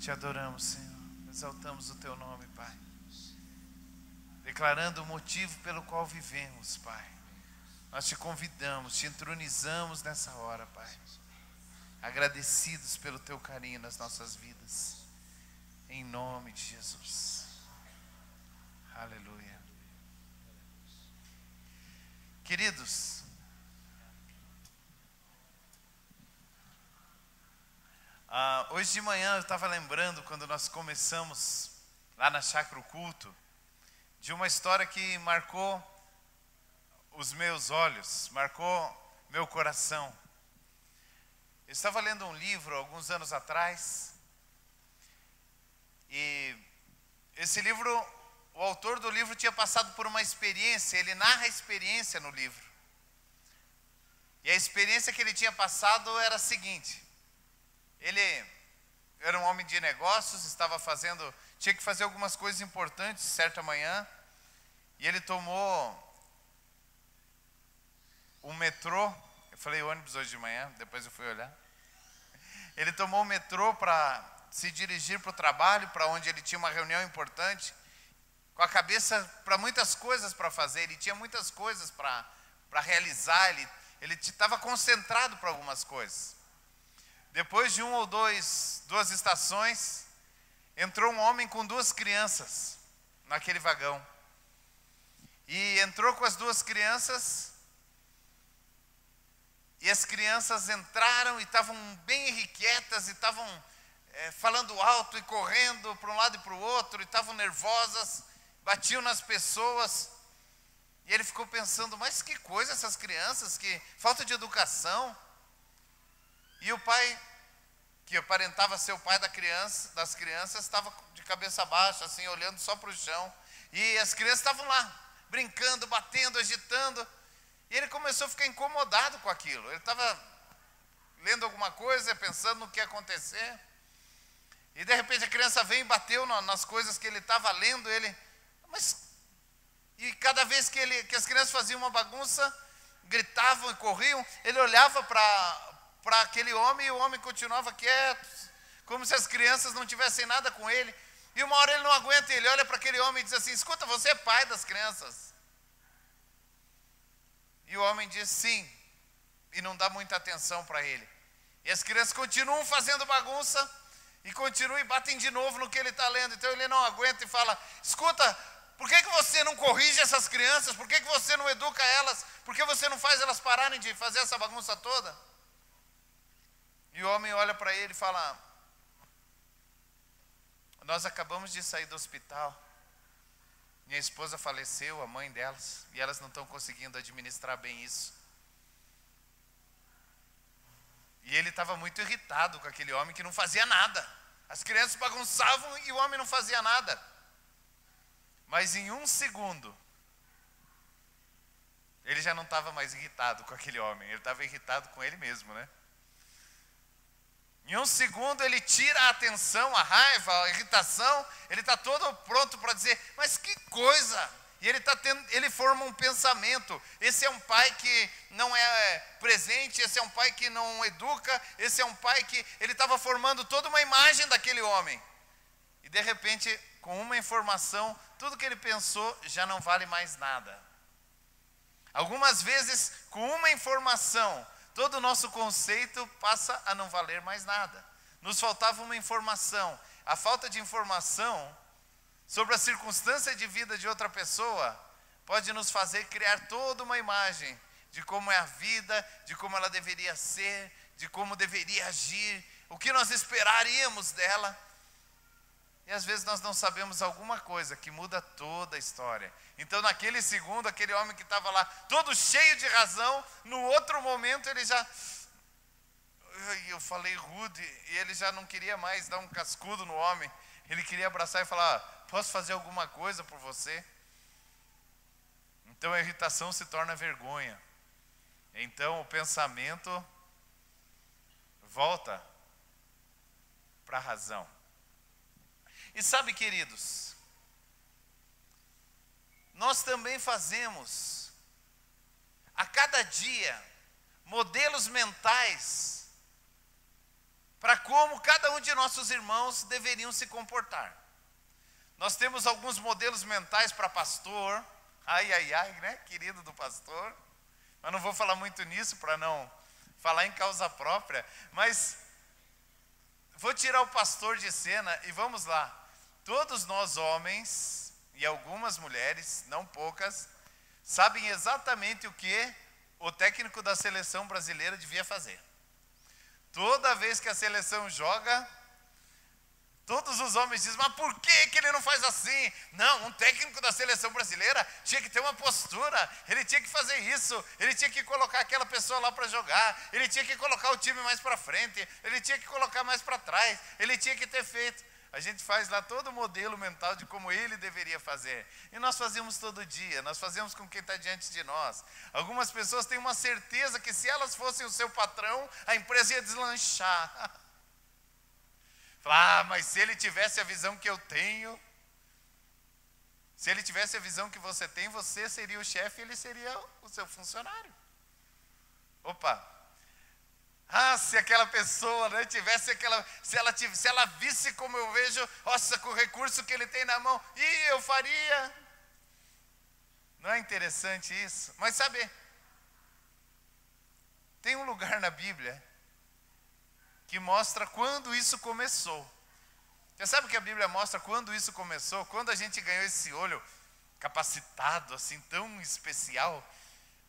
Te adoramos, Senhor. Exaltamos o Teu nome, Pai. Declarando o motivo pelo qual vivemos, Pai. Nós Te convidamos, Te entronizamos nessa hora, Pai. Agradecidos pelo Teu carinho nas nossas vidas. Em nome de Jesus. Aleluia. Queridos, hoje de manhã eu estava lembrando, quando nós começamos lá na Chácara o Culto, de uma história que marcou os meus olhos, marcou meu coração. Eu estava lendo um livro alguns anos atrás, e esse livro, o autor do livro tinha passado por uma experiência, ele narra a experiência no livro. E a experiência que ele tinha passado era a seguinte: ele era um homem de negócios, tinha que fazer algumas coisas importantes certa manhã, e ele tomou o metrô. Eu falei ônibus hoje de manhã, depois eu fui olhar. Ele tomou o metrô para se dirigir para o trabalho, para onde ele tinha uma reunião importante, com a cabeça para muitas coisas para fazer. Ele tinha muitas coisas para realizar, ele estava concentrado para algumas coisas. Depois de duas estações, entrou um homem com 2 crianças naquele vagão. E entrou com as 2 crianças, e as crianças entraram e estavam bem irrequietas, e estavam falando alto e correndo para um lado e para o outro, e estavam nervosas, batiam nas pessoas. E ele ficou pensando, mas que coisa essas crianças, que falta de educação. E o pai, que aparentava ser o pai das crianças, estava de cabeça baixa, assim, olhando só para o chão. E as crianças estavam lá, brincando, batendo, agitando. E ele começou a ficar incomodado com aquilo. Ele estava lendo alguma coisa, pensando no que ia acontecer. E de repente a criança veio e bateu nas coisas que ele estava lendo. E cada vez que as crianças faziam uma bagunça, gritavam e corriam, ele olhava para aquele homem, e o homem continuava quieto, como se as crianças não tivessem nada com ele. E uma hora ele não aguenta, ele olha para aquele homem e diz assim: escuta, você é pai das crianças? E o homem diz sim, e não dá muita atenção para ele. E as crianças continuam fazendo bagunça, e continuam e batem de novo no que ele está lendo. Então ele não aguenta e fala: escuta, por que você não corrige essas crianças? Por que você não educa elas? Por que você não faz elas pararem de fazer essa bagunça toda? E o homem olha para ele e fala: nós acabamos de sair do hospital. Minha esposa faleceu, a mãe delas, e elas não estão conseguindo administrar bem isso. E ele estava muito irritado com aquele homem que não fazia nada. As crianças bagunçavam e o homem não fazia nada. Mas em 1 segundo, ele já não estava mais irritado com aquele homem, ele estava irritado com ele mesmo, né? Em 1 segundo ele tira a atenção, a raiva, a irritação, ele está todo pronto para dizer: mas que coisa! E ele forma um pensamento: esse é um pai que não é presente, esse é um pai que não educa, esse é um pai que... Ele estava formando toda uma imagem daquele homem. E de repente, com uma informação, tudo que ele pensou já não vale mais nada. Algumas vezes, com uma informação, todo o nosso conceito passa a não valer mais nada. Nos faltava uma informação. A falta de informação sobre a circunstância de vida de outra pessoa pode nos fazer criar toda uma imagem de como é a vida, de como ela deveria ser, de como deveria agir, o que nós esperaríamos dela. E às vezes nós não sabemos alguma coisa que muda toda a história. Então naquele segundo, aquele homem que estava lá todo cheio de razão, no outro momento ele já... Eu falei rude, e ele já não queria mais dar um cascudo no homem. Ele queria abraçar e falar: posso fazer alguma coisa por você? Então a irritação se torna vergonha. Então o pensamento volta para a razão. E sabe, queridos, nós também fazemos a cada dia modelos mentais para como cada um de nossos irmãos deveriam se comportar. Nós temos alguns modelos mentais para pastor, né, querido do pastor, mas não vou falar muito nisso para não falar em causa própria, mas vou tirar o pastor de cena e vamos lá. Todos nós homens e algumas mulheres, não poucas, sabem exatamente o que o técnico da seleção brasileira devia fazer. Toda vez que a seleção joga, todos os homens dizem, mas por que ele não faz assim? Não, um técnico da seleção brasileira tinha que ter uma postura, ele tinha que fazer isso, ele tinha que colocar aquela pessoa lá para jogar, ele tinha que colocar o time mais para frente, ele tinha que colocar mais para trás, ele tinha que ter feito. A gente faz lá todo o modelo mental de como ele deveria fazer. E nós fazemos todo dia, nós fazemos com quem está diante de nós. Algumas pessoas têm uma certeza que se elas fossem o seu patrão, a empresa ia deslanchar. Fala, mas se ele tivesse a visão que eu tenho, se ele tivesse a visão que você tem, você seria o chefe e ele seria o seu funcionário. Opa! Se aquela pessoa, né, tivesse aquela, se ela visse como eu vejo, nossa, com o recurso que ele tem na mão, eu faria. Não é interessante isso? Mas sabe, tem um lugar na Bíblia que mostra quando isso começou. Você sabe que a Bíblia mostra quando isso começou? Quando a gente ganhou esse olho capacitado, assim, tão especial,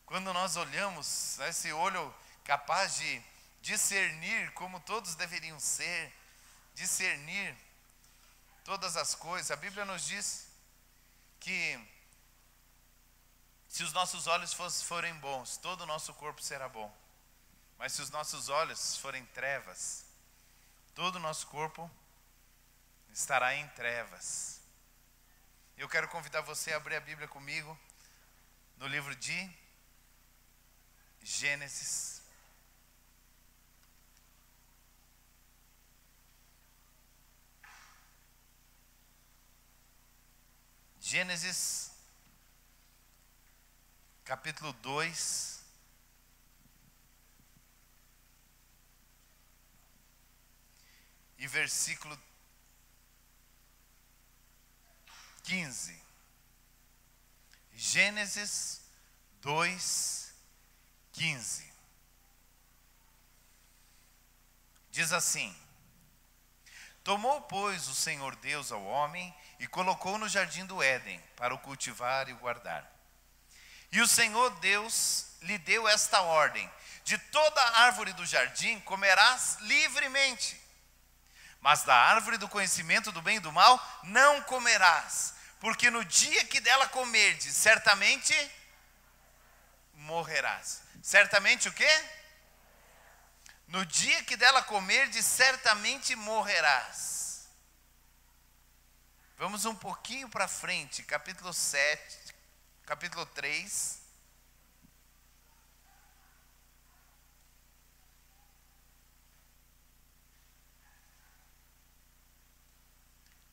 quando nós olhamos, né, esse olho capaz de discernir como todos deveriam ser, discernir todas as coisas. A Bíblia nos diz que se os nossos olhos forem bons, todo o nosso corpo será bom. Mas se os nossos olhos forem trevas, todo o nosso corpo estará em trevas. Eu quero convidar você a abrir a Bíblia comigo no livro de Gênesis. Gênesis, capítulo 2, e versículo 15. Gênesis 2, 15. Diz assim: Tomou, pois, o Senhor Deus ao homem e colocou no jardim do Éden para o cultivar e o guardar. E o Senhor Deus lhe deu esta ordem: de toda árvore do jardim comerás livremente, mas da árvore do conhecimento do bem e do mal não comerás, porque no dia que dela comerdes, certamente morrerás. Certamente o quê? No dia que dela comerdes, certamente morrerás. Vamos um pouquinho para frente, capítulo 7, capítulo 3.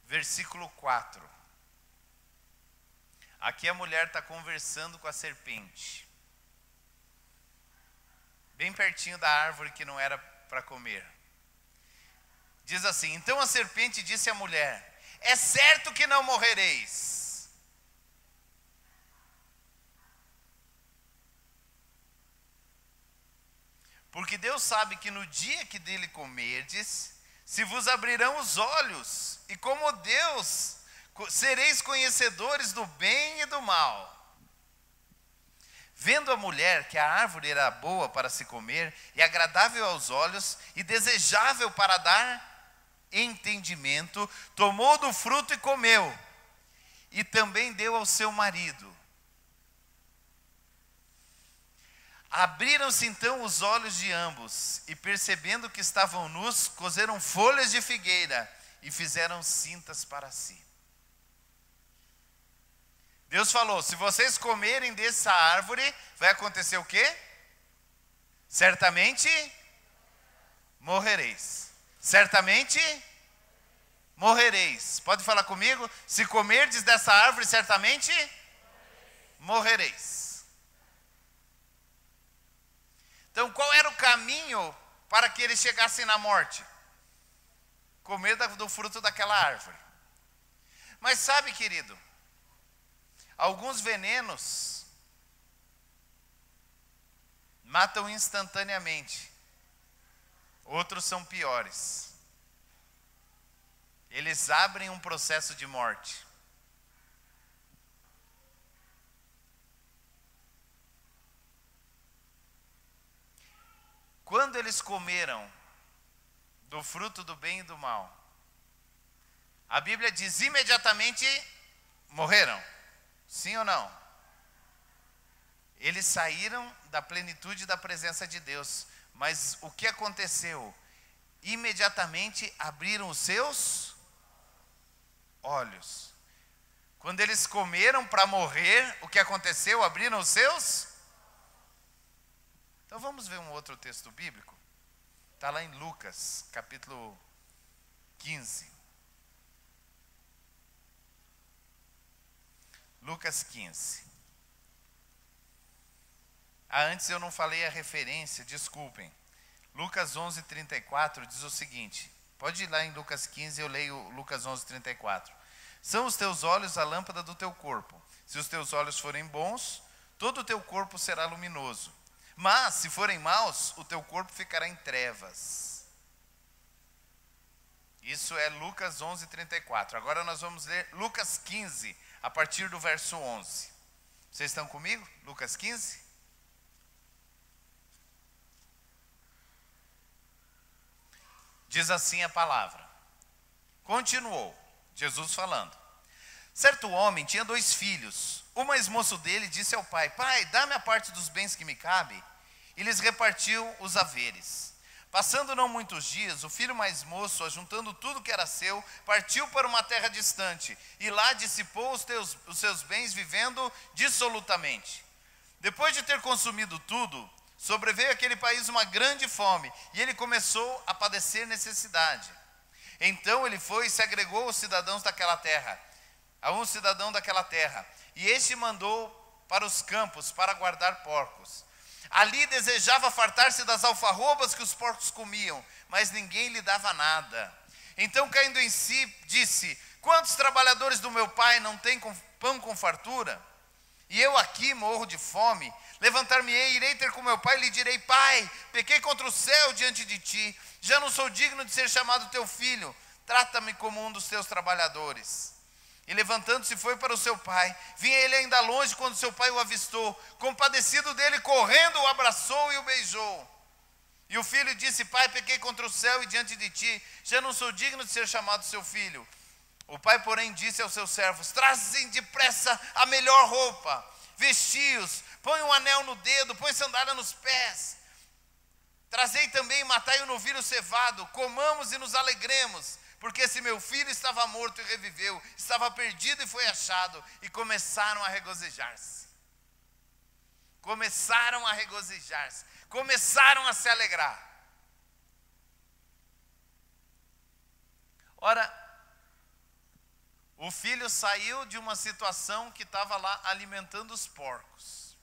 Versículo 4. Aqui a mulher está conversando com a serpente. Bem pertinho da árvore que não era para comer. Diz assim: Então a serpente disse à mulher: É certo que não morrereis. Porque Deus sabe que no dia que dele comerdes, se vos abrirão os olhos, e como Deus, sereis conhecedores do bem e do mal. Vendo a mulher que a árvore era boa para se comer, e agradável aos olhos, e desejável para dar entendimento, tomou do fruto e comeu, e também deu ao seu marido. Abriram-se então os olhos de ambos, e percebendo que estavam nus, coseram folhas de figueira, e fizeram cintas para si. Deus falou: se vocês comerem dessa árvore, vai acontecer o quê? Certamente morrereis. Certamente morrereis. Pode falar comigo? Se comerdes dessa árvore, certamente morrereis. Então, qual era o caminho para que eles chegassem na morte? comer do fruto daquela árvore. Mas sabe, querido, alguns venenos matam instantaneamente, outros são piores. Eles abrem um processo de morte. Quando eles comeram do fruto do bem e do mal, a Bíblia diz imediatamente morreram. Sim ou não? Eles saíram da plenitude da presença de Deus. Mas o que aconteceu? Imediatamente abriram os seus olhos. Quando eles comeram para morrer, o que aconteceu? Abriram os seus. Então vamos ver um outro texto bíblico. Está lá em Lucas, capítulo 15. Lucas 15. Antes eu não falei a referência, desculpem. Lucas 11:34 diz o seguinte. Pode ir lá em Lucas 15, eu leio Lucas 11:34. São os teus olhos a lâmpada do teu corpo. Se os teus olhos forem bons, todo o teu corpo será luminoso. Mas, se forem maus, o teu corpo ficará em trevas. Isso é Lucas 11:34. Agora nós vamos ler Lucas 15, a partir do verso 11. Vocês estão comigo? Lucas 15? Diz assim a palavra. Continuou, Jesus falando. Certo homem tinha 2 filhos. O mais moço dele disse ao pai: Pai, dá-me a parte dos bens que me cabe. E lhes repartiu os haveres. Passando não muitos dias, o filho mais moço, ajuntando tudo que era seu, partiu para uma terra distante, e lá dissipou os seus bens, vivendo dissolutamente. Depois de ter consumido tudo, sobreveio àquele país uma grande fome, e ele começou a padecer necessidade. Então ele foi e se agregou aos cidadãos daquela terra, a um cidadão daquela terra, e este mandou para os campos para guardar porcos. Ali desejava fartar-se das alfarrobas que os porcos comiam, mas ninguém lhe dava nada. Então, caindo em si, disse: Quantos trabalhadores do meu pai não têm pão com fartura? E eu aqui morro de fome. Levantar-me-ei, irei ter com meu pai e lhe direi: Pai, pequei contra o céu diante de ti, já não sou digno de ser chamado teu filho, trata-me como um dos teus trabalhadores. E levantando-se foi para o seu pai. Vinha ele ainda longe quando seu pai o avistou. Compadecido dele, correndo, o abraçou e o beijou. E o filho disse: Pai, pequei contra o céu e diante de ti, já não sou digno de ser chamado seu filho. O pai, porém, disse aos seus servos: Trazem depressa a melhor roupa, vesti-os, põe um anel no dedo, põe sandália nos pés. Trazei também e matai o novilho cevado, comamos e nos alegremos. Porque esse meu filho estava morto e reviveu, estava perdido e foi achado. E começaram a regozijar-se. Começaram a regozijar-se. Começaram a se alegrar. Ora, o filho saiu de uma situação que estava lá alimentando os porcos,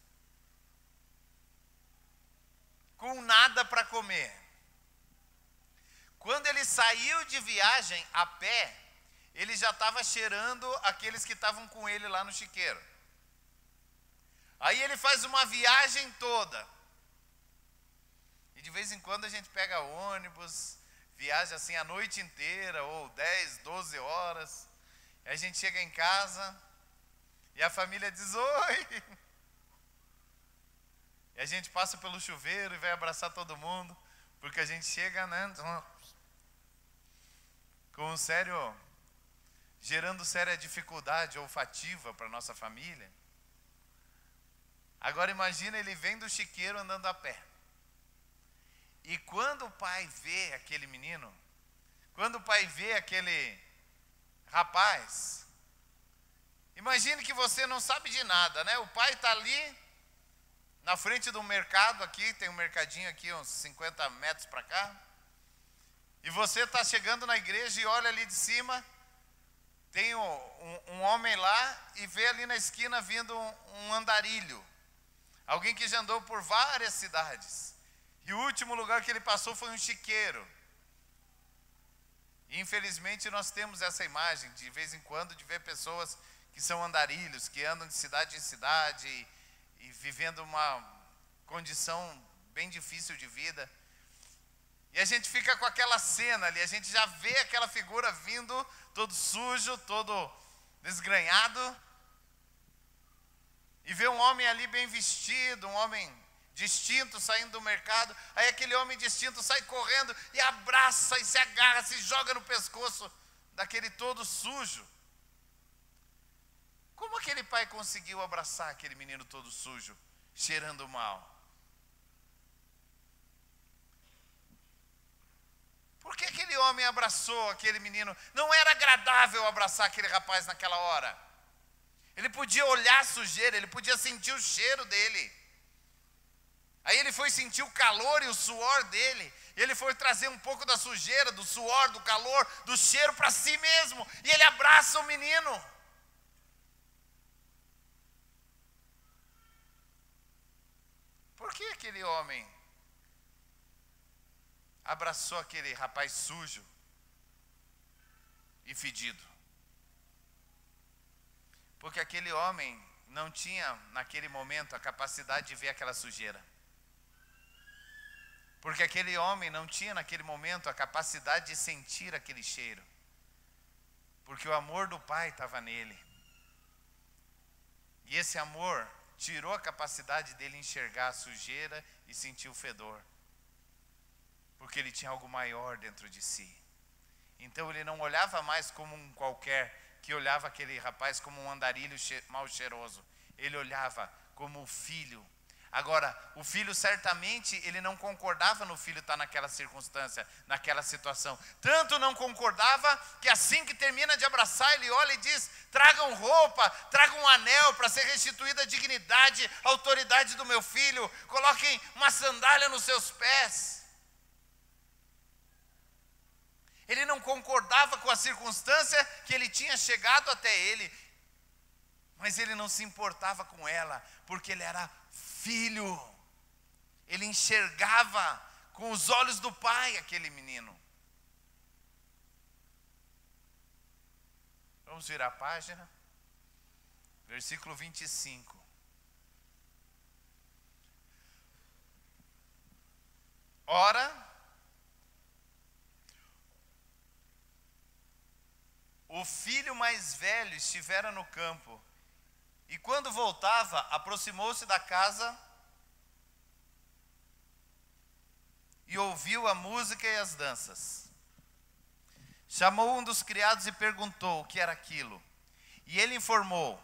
com nada para comer. Quando ele saiu de viagem a pé, ele já estava cheirando aqueles que estavam com ele lá no chiqueiro. Aí ele faz uma viagem toda. E de vez em quando a gente pega ônibus, viaja assim a noite inteira, ou 10, 12 horas. Aí a gente chega em casa e a família diz: Oi! E a gente passa pelo chuveiro e vai abraçar todo mundo, porque a gente chega, né, com gerando séria dificuldade olfativa para a nossa família. Agora imagina ele vem do chiqueiro andando a pé. E quando o pai vê aquele menino, quando o pai vê aquele rapaz, imagine que você não sabe de nada, né? O pai está ali, na frente do mercado aqui, tem um mercadinho aqui, uns 50 metros para cá. E você está chegando na igreja e olha ali de cima, tem um homem lá e vê ali na esquina vindo um andarilho. Alguém que já andou por várias cidades. E o último lugar que ele passou foi um chiqueiro. E, infelizmente, nós temos essa imagem, de vez em quando, de ver pessoas que são andarilhos, que andam de cidade em cidade e vivendo uma condição bem difícil de vida. E a gente fica com aquela cena ali, a gente já vê aquela figura vindo, todo sujo, todo desgrenhado, e vê um homem ali bem vestido, um homem distinto saindo do mercado. Aí aquele homem distinto sai correndo e abraça e se agarra, se joga no pescoço daquele todo sujo. Como aquele pai conseguiu abraçar aquele menino todo sujo, cheirando mal? Por que aquele homem abraçou aquele menino? Não era agradável abraçar aquele rapaz naquela hora. Ele podia olhar a sujeira, ele podia sentir o cheiro dele. Aí ele foi sentir o calor e o suor dele. E ele foi trazer um pouco da sujeira, do suor, do calor, do cheiro para si mesmo. E ele abraça o menino. Por que aquele homem abraçou aquele rapaz sujo e fedido? Porque aquele homem não tinha, naquele momento, a capacidade de ver aquela sujeira. Porque aquele homem não tinha, naquele momento, a capacidade de sentir aquele cheiro. Porque o amor do pai estava nele. E esse amor tirou a capacidade dele enxergar a sujeira e sentir o fedor. Porque ele tinha algo maior dentro de si. Então ele não olhava mais como um qualquer, que olhava aquele rapaz como um andarilho mal cheiroso. Ele olhava como o filho. Agora, o filho certamente, ele não concordava no filho estar naquela circunstância, naquela situação. Tanto não concordava, que assim que termina de abraçar, ele olha e diz: tragam roupa, tragam um anel para ser restituída a dignidade, a autoridade do meu filho. Coloquem uma sandália nos seus pés. Ele não concordava com a circunstância que ele tinha chegado até ele. Mas ele não se importava com ela, porque ele era filho. Ele enxergava com os olhos do pai aquele menino. Vamos virar a página. Versículo 25. Ora, o filho mais velho estivera no campo, e quando voltava, aproximou-se da casa e ouviu a música e as danças. Chamou um dos criados e perguntou o que era aquilo. E ele informou: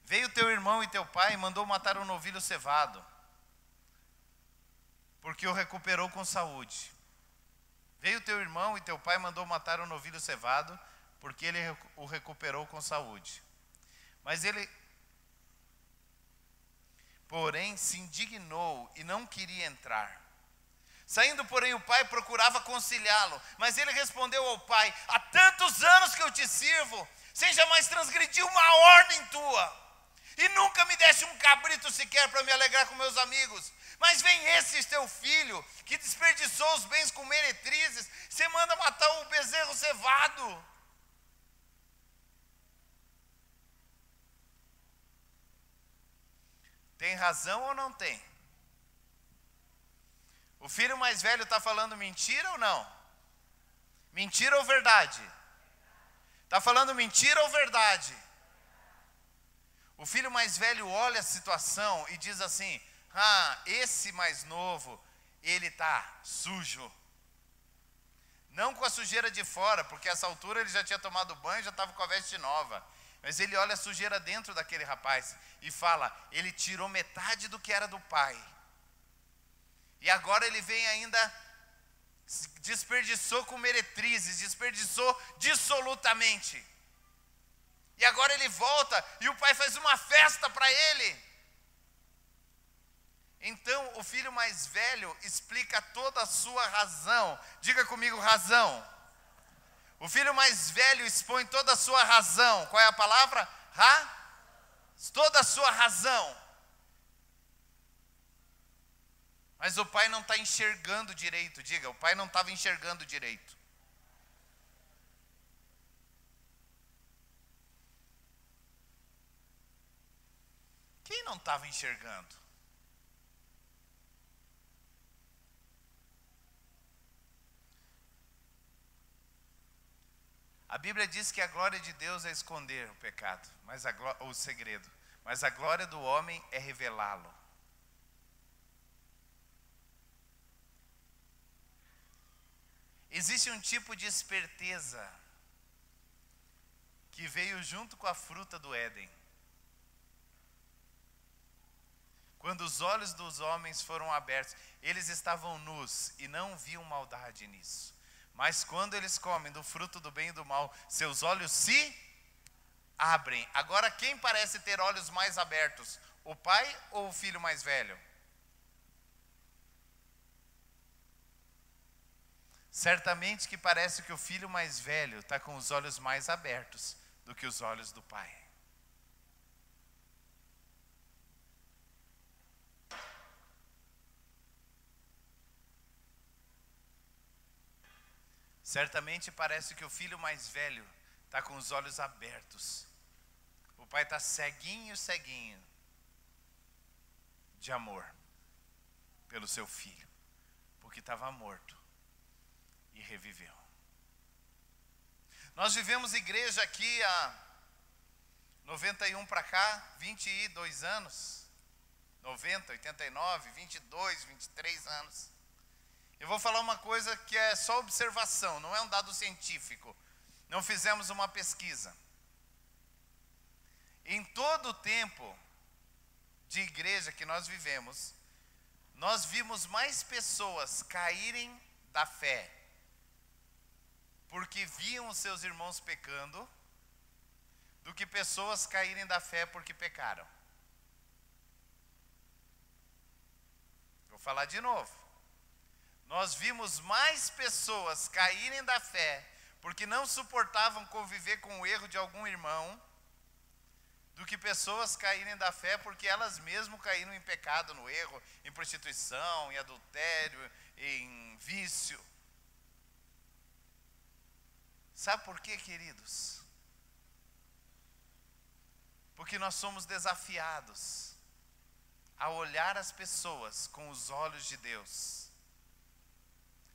veio teu irmão e teu pai e mandou matar um novilho cevado, porque o recuperou com saúde. Veio teu irmão e teu pai mandou matar um novilho cevado, porque ele o recuperou com saúde. Mas ele, porém, se indignou e não queria entrar. Saindo, porém, o pai procurava conciliá-lo, mas ele respondeu ao pai: há tantos anos que eu te sirvo, sem jamais transgredir uma ordem tua, e nunca me deste um cabrito sequer para me alegrar com meus amigos. Mas vem esse teu filho, que desperdiçou os bens com meretrizes, você manda matar o bezerro cevado. Tem razão ou não tem? O filho mais velho está falando mentira ou não? Mentira ou verdade? Está falando mentira ou verdade? O filho mais velho olha a situação e diz assim: esse mais novo, ele está sujo. Não com a sujeira de fora, porque a essa altura ele já tinha tomado banho, já estava com a veste nova. Mas ele olha a sujeira dentro daquele rapaz e fala: ele tirou metade do que era do pai. E agora ele vem ainda, desperdiçou com meretrizes, desperdiçou dissolutamente. E agora ele volta e o pai faz uma festa para ele. Então o filho mais velho explica toda a sua razão. Diga comigo, razão. O filho mais velho expõe toda a sua razão. Qual é a palavra? Toda a sua razão. Mas o pai não está enxergando direito. Diga, o pai não estava enxergando direito. não estava enxergando. A Bíblia diz que a glória de Deus é esconder o pecado, o segredo, mas a glória do homem é revelá-lo. Existe um tipo de esperteza que veio junto com a fruta do Éden. Quando os olhos dos homens foram abertos, eles estavam nus e não viam maldade nisso. Mas quando eles comem do fruto do bem e do mal, seus olhos se abrem. Agora, quem parece ter olhos mais abertos? O pai ou o filho mais velho? Certamente que parece que o filho mais velho está com os olhos mais abertos do que os olhos do pai. Certamente parece que o filho mais velho está com os olhos abertos. O pai está ceguinho de amor pelo seu filho, porque estava morto e reviveu. Nós vivemos igreja aqui há 91 para cá, 22 anos, 90, 89, 22, 23 anos. Eu vou falar uma coisa que é só observação, não é um dado científico. Não fizemos uma pesquisa. Em todo o tempo de igreja que nós vivemos, nós vimos mais pessoas caírem da fé porque viam os seus irmãos pecando, do que pessoas caírem da fé porque pecaram. Vou falar de novo. Nós vimos mais pessoas caírem da fé porque não suportavam conviver com o erro de algum irmão, do que pessoas caírem da fé porque elas mesmas caíram em pecado, no erro, em prostituição, em adultério, em vício. Sabe por quê, queridos? Porque nós somos desafiados a olhar as pessoas com os olhos de Deus,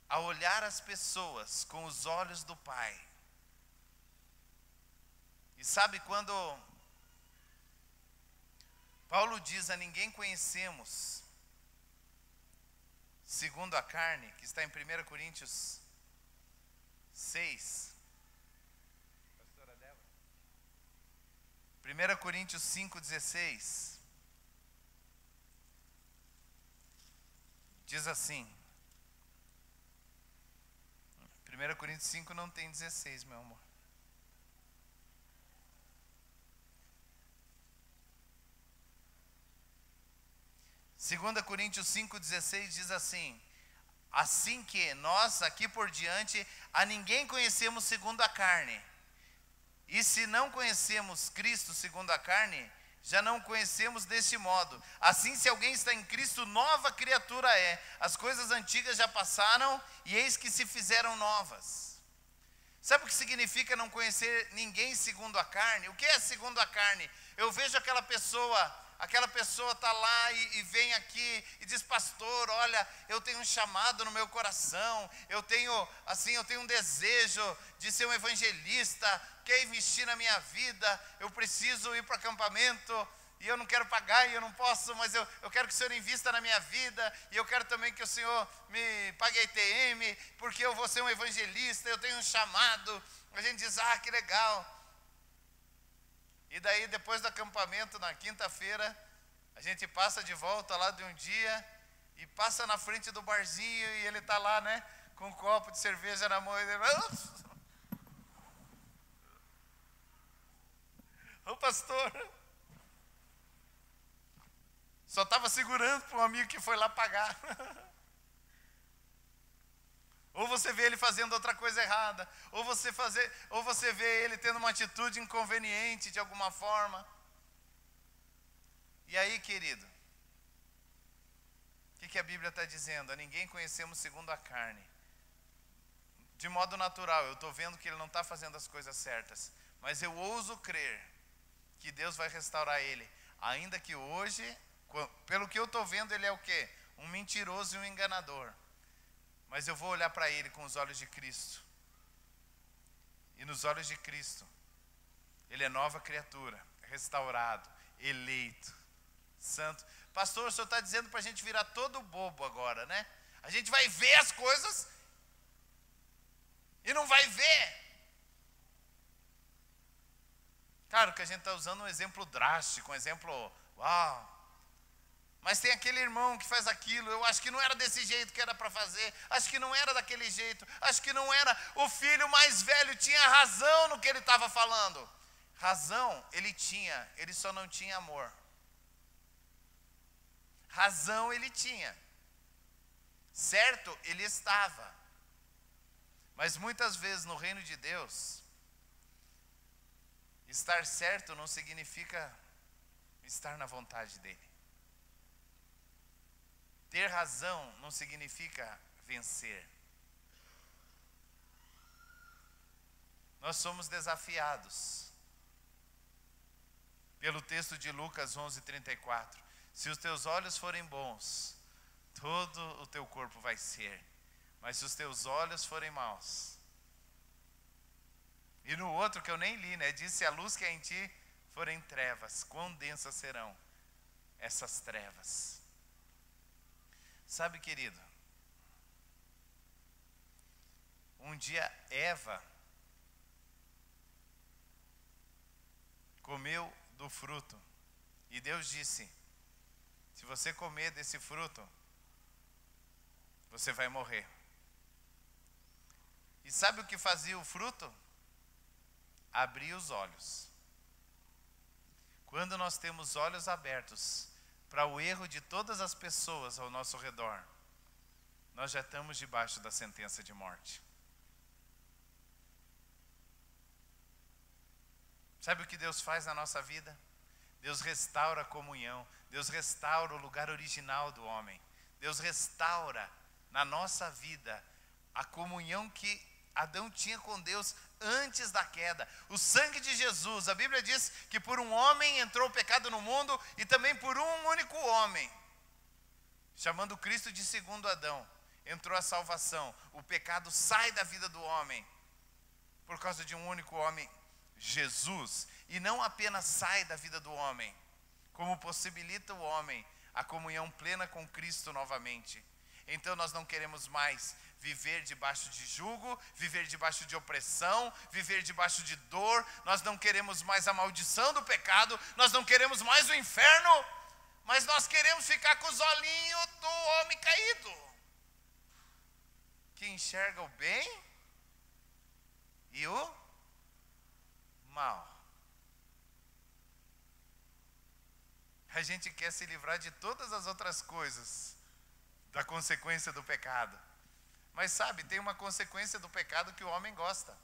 a olhar as pessoas com os olhos do Pai. E sabe quando Paulo diz: a ninguém conhecemos segundo a carne, que está em 1 Coríntios 6. 1 Coríntios 5,16. Diz assim. 1 Coríntios 5 não tem 16, meu amor. Segunda Coríntios 5,16 diz assim: assim que nós aqui por diante a ninguém conhecemos segundo a carne. E se não conhecemos Cristo segundo a carne, já não conhecemos deste modo. Assim, se alguém está em Cristo, nova criatura é. As coisas antigas já passaram e eis que se fizeram novas. Sabe o que significa não conhecer ninguém segundo a carne? O que é segundo a carne? Eu vejo aquela pessoa está lá e vem aqui e diz: pastor, olha, eu tenho um chamado no meu coração, eu tenho um desejo de ser um evangelista, quer investir na minha vida, eu preciso ir para acampamento, e eu não quero pagar, e eu não posso, mas eu quero que o Senhor invista na minha vida, e eu quero também que o Senhor me pague a ITM, porque eu vou ser um evangelista, eu tenho um chamado. A gente diz: ah, que legal. E daí, depois do acampamento, na quinta-feira, a gente passa de volta lá de um dia e passa na frente do barzinho e ele está lá, né, com um copo de cerveja na mão. E ele: ô pastor, só estava segurando para um amigo que foi lá pagar. Ou você vê ele fazendo outra coisa errada, ou você vê ele tendo uma atitude inconveniente de alguma forma. E aí, querido, o que a Bíblia está dizendo? A ninguém conhecemos segundo a carne. De modo natural, eu estou vendo que ele não está fazendo as coisas certas, mas eu ouso crer que Deus vai restaurar ele. Ainda que hoje, pelo que eu estou vendo, ele é o quê? Um mentiroso e um enganador. Mas eu vou olhar para ele com os olhos de Cristo. E nos olhos de Cristo, ele é nova criatura, restaurado, eleito, santo. Pastor, o senhor está dizendo para a gente virar todo bobo agora, né? A gente vai ver as coisas e não vai ver. Claro que a gente está usando um exemplo drástico, um exemplo, uau. Mas tem aquele irmão que faz aquilo, eu acho que não era desse jeito que era para fazer, acho que não era daquele jeito, acho que não era. O filho mais velho tinha razão no que ele estava falando. Razão ele tinha, ele só não tinha amor. Razão ele tinha. Certo, ele estava. Mas muitas vezes no reino de Deus, estar certo não significa estar na vontade dele. Ter razão não significa vencer. Nós somos desafiados pelo texto de Lucas 11:34. Se os teus olhos forem bons, todo o teu corpo vai ser. Mas se os teus olhos forem maus. E no outro que eu nem li, né? Diz: se a luz que é em ti forem trevas, quão densas serão essas trevas. Sabe, querido, um dia Eva comeu do fruto e Deus disse: se você comer desse fruto, você vai morrer. E sabe o que fazia o fruto? Abrir os olhos. Quando nós temos olhos abertos para o erro de todas as pessoas ao nosso redor, nós já estamos debaixo da sentença de morte. Sabe o que Deus faz na nossa vida? Deus restaura a comunhão, Deus restaura o lugar original do homem. Deus restaura na nossa vida a comunhão que Adão tinha com Deus antes da queda. O sangue de Jesus, a Bíblia diz que por um homem entrou o pecado no mundo e também por um único homem, chamando Cristo de segundo Adão, entrou a salvação. O pecado sai da vida do homem por causa de um único homem, Jesus. E não apenas sai da vida do homem, como possibilita o homem a comunhão plena com Cristo novamente. Então nós não queremos mais viver debaixo de jugo, viver debaixo de opressão, viver debaixo de dor. Nós não queremos mais a maldição do pecado, nós não queremos mais o inferno, mas nós queremos ficar com os olhinhos do homem caído, que enxerga o bem e o mal. A gente quer se livrar de todas as outras coisas, da consequência do pecado. Mas sabe, tem uma consequência do pecado que o homem gosta.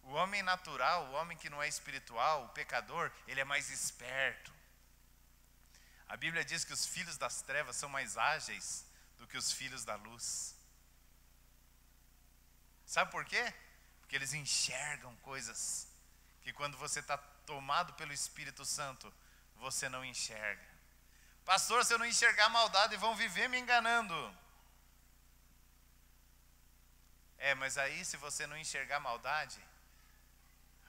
O homem natural, o homem que não é espiritual, o pecador, ele é mais esperto. A Bíblia diz que os filhos das trevas são mais ágeis do que os filhos da luz. Sabe por quê? Porque eles enxergam coisas que quando você está tomado pelo Espírito Santo, você não enxerga. Pastor, se eu não enxergar maldade, vão viver me enganando. Mas aí se você não enxergar maldade,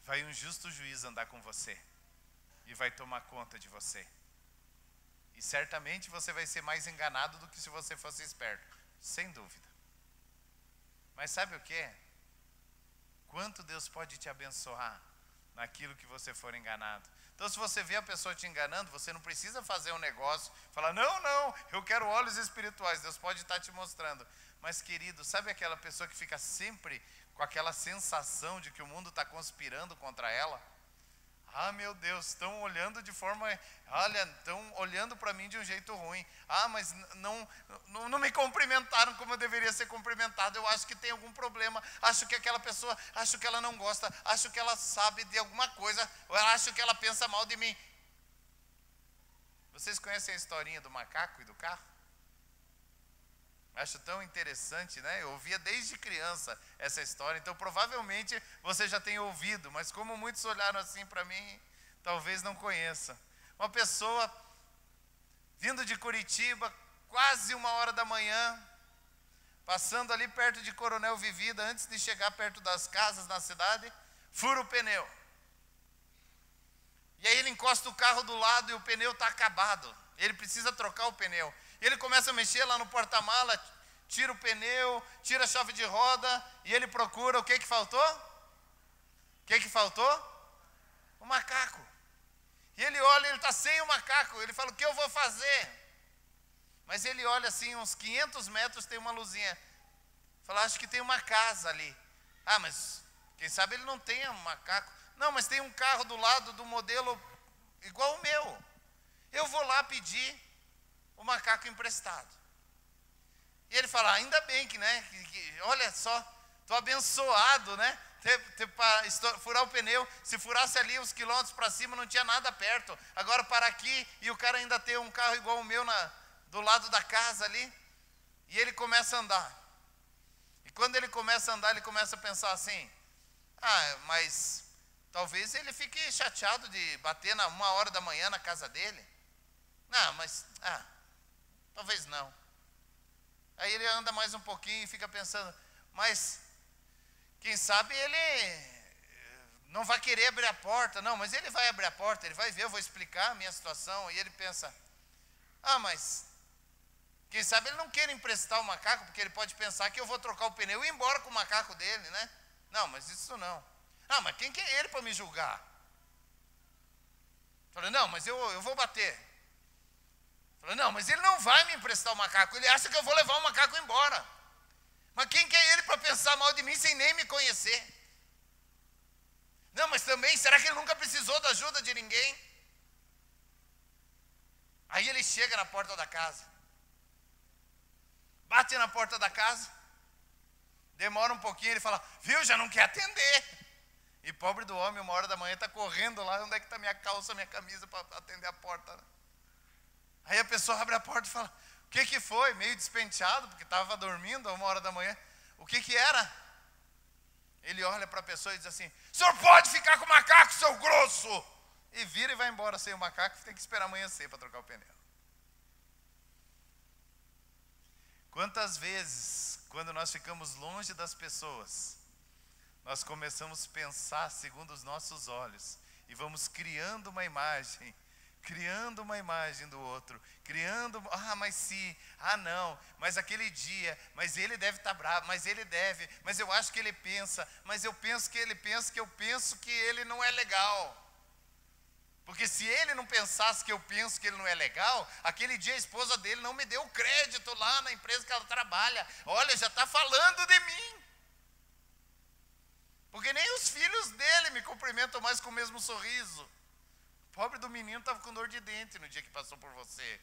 vai um justo juiz andar com você e vai tomar conta de você. E certamente você vai ser mais enganado do que se você fosse esperto, sem dúvida. Mas sabe o que? Quanto Deus pode te abençoar naquilo que você for enganado. Então, se você vê a pessoa te enganando, você não precisa fazer um negócio, falar, não, eu quero olhos espirituais. Deus pode estar te mostrando. Mas, querido, sabe aquela pessoa que fica sempre com aquela sensação de que o mundo está conspirando contra ela? Ah, meu Deus, estão olhando de forma, olha, estão olhando para mim de um jeito ruim. Ah, mas não me cumprimentaram como eu deveria ser cumprimentado. Eu acho que tem algum problema. Acho que aquela pessoa, acho que ela não gosta. Acho que ela sabe de alguma coisa. Ou eu acho que ela pensa mal de mim. Vocês conhecem a historinha do macaco e do carro? Acho tão interessante, né? Eu ouvia desde criança essa história, então provavelmente você já tem ouvido, mas como muitos olharam assim para mim, talvez não conheça. Uma pessoa vindo de Curitiba, quase 1h da manhã, passando ali perto de Coronel Vivida, antes de chegar perto das casas na cidade, fura o pneu. E aí ele encosta o carro do lado e o pneu está acabado. Ele precisa trocar o pneu. E ele começa a mexer lá no porta-mala, tira o pneu, tira a chave de roda, e ele procura o que faltou? O que faltou? O macaco. E ele olha, ele está sem o macaco. Ele fala, o que eu vou fazer? Mas ele olha assim, uns 500 metros tem uma luzinha. Fala, acho que tem uma casa ali. Ah, mas quem sabe ele não tenha um macaco. Não, mas tem um carro do lado do modelo igual o meu. Eu vou lá pedir o macaco emprestado. E ele fala, ainda bem que, né? Olha só, estou abençoado, né? Para furar o pneu. Se furasse ali uns quilômetros para cima, não tinha nada perto. Agora para aqui, e o cara ainda tem um carro igual o meu do lado da casa ali. E ele começa a andar. E quando ele começa a andar, ele começa a pensar assim, mas talvez ele fique chateado de bater 1h da manhã na casa dele. Não, mas, talvez não. Aí ele anda mais um pouquinho e fica pensando, mas quem sabe ele não vai querer abrir a porta. Não, mas ele vai abrir a porta, ele vai ver, eu vou explicar a minha situação. E ele pensa, mas quem sabe ele não quer emprestar o macaco, porque ele pode pensar que eu vou trocar o pneu e ir embora com o macaco dele, né? Não, mas isso não. Mas quem que é ele para me julgar? Falei, não, mas eu vou bater. Falei, não, mas ele não vai me emprestar o macaco, ele acha que eu vou levar o macaco embora. Mas quem que é ele para pensar mal de mim sem nem me conhecer? Não, mas também, será que ele nunca precisou da ajuda de ninguém? Aí ele chega na porta da casa. Bate na porta da casa. Demora um pouquinho, ele fala, viu, já não quer atender. E pobre do homem, 1h da manhã, está correndo lá, onde é que está minha calça, minha camisa para atender a porta, né? Aí a pessoa abre a porta e fala, o que foi? Meio despenteado, porque estava dormindo a 1h da manhã. O que era? Ele olha para a pessoa e diz assim, o senhor pode ficar com o macaco, seu grosso! E vira e vai embora sem o macaco, tem que esperar amanhecer para trocar o pneu. Quantas vezes, quando nós ficamos longe das pessoas, nós começamos a pensar segundo os nossos olhos e vamos criando uma imagem do outro, mas se, não, mas aquele dia, mas ele deve estar bravo, mas ele deve, mas eu acho que ele pensa, mas eu penso que ele pensa que eu penso que ele não é legal. Porque se ele não pensasse que eu penso que ele não é legal, aquele dia a esposa dele não me deu crédito lá na empresa que ela trabalha. Olha, já está falando de mim. Porque nem os filhos dele me cumprimentam mais com o mesmo sorriso. O pobre do menino estava com dor de dente no dia que passou por você.